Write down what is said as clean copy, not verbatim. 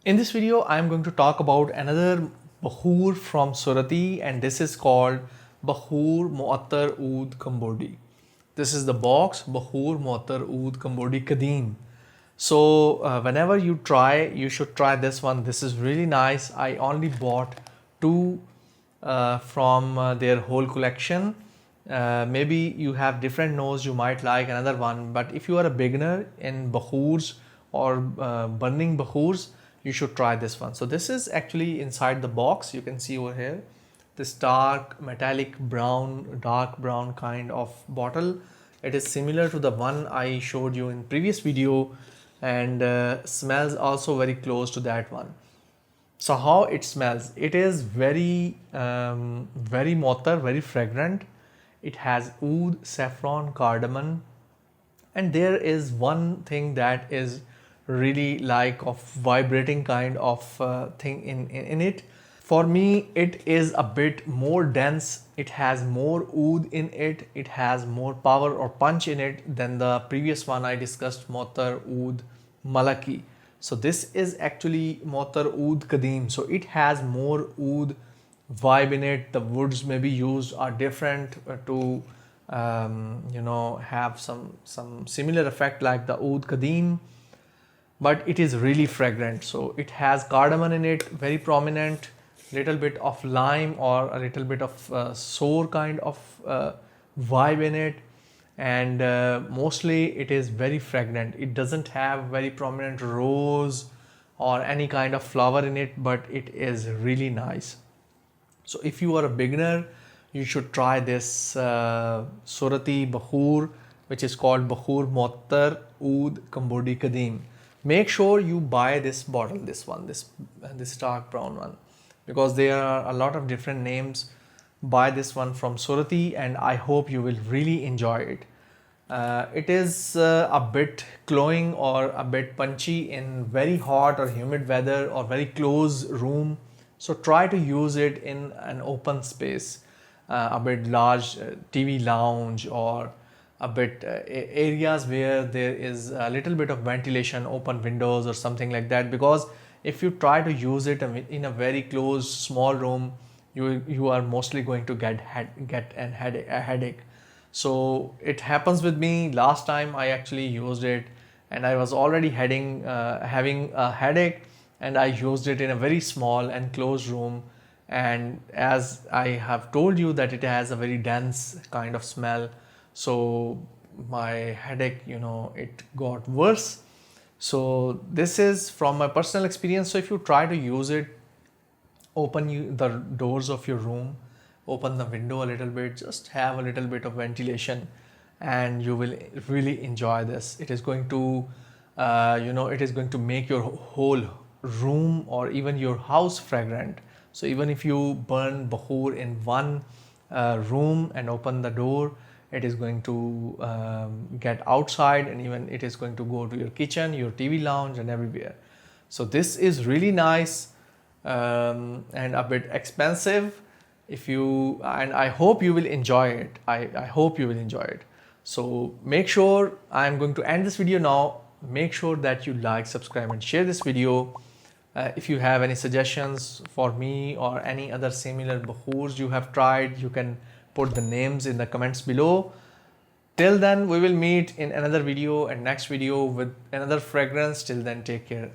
In this video, I am going to talk about another Bakhoor from Surrati, and this is called Bakhoor Moattar Oud Cambodi. This is the box Bakhoor Moattar Oud Cambodi Qadeem. So whenever you try, you should try this one. This is really nice. I only bought two from their whole collection. Maybe you have different nose, you might like another one, but if you are a beginner in Bakhoors or burning Bakhoors, you should try this one. So this is actually inside the box. You can see over here this dark metallic brown, dark brown kind of bottle. It is similar to the one I showed you in previous video, and smells also very close to that one. So how it smells? It is very Moattar, very fragrant. It has oud, saffron, cardamom, and there is one thing that is really like of vibrating kind of thing in it. For me, it is a bit more dense. It has more oud in it. It has more power or punch in it than the previous one I discussed, Moattar Oud Malaki. So this is actually Moattar Oud Qadeem. So it has more oud vibe in it. The woods maybe used are different to have some similar effect like the Oud Qadeem, but it is really fragrant. So it has cardamom in it, very prominent, little bit of lime or a little bit of sour kind of vibe in it, and mostly it is very fragrant. It doesn't have very prominent rose or any kind of flower in it, but it is really nice. So if you are a beginner, you should try this Surrati Bakhoor, which is called Bakhoor Moattar Oud Cambodi Qadeem. Make sure you buy this bottle, this one, this dark brown one, because there are a lot of different names. Buy this one from Surrati, and I hope you will really enjoy it. It is a bit glowing or a bit punchy in very hot or humid weather or very close room. So try to use it in an open space, a bit large TV lounge, or a bit areas where there is a little bit of ventilation, open windows or something like that. Because if you try to use it in a very closed small room, you are mostly going to get a headache. So it happens with me. Last time I actually used it and I was already having a headache, and I used it in a very small enclosed room, and as I have told you that it has a very dense kind of smell, so my headache, it got worse. So this is from my personal experience. So if you try to use it, open the doors of your room, open the window a little bit, just have a little bit of ventilation, and you will really enjoy this. It is going to it is going to make your whole room or even your house fragrant. So even if you burn Bakhoor in one room and open the door, it is going to get outside, and even it is going to go to your kitchen, your TV lounge, and everywhere. So this is really nice and a bit expensive. And I hope you will enjoy it. I hope you will enjoy it. So make sure, I'm going to end this video now. Make sure that you like, subscribe, and share this video. If you have any suggestions for me or any other similar Bakhoors you have tried, you can put the names in the comments below. Till then, we will meet in another video and next video with another fragrance. Till then, take care.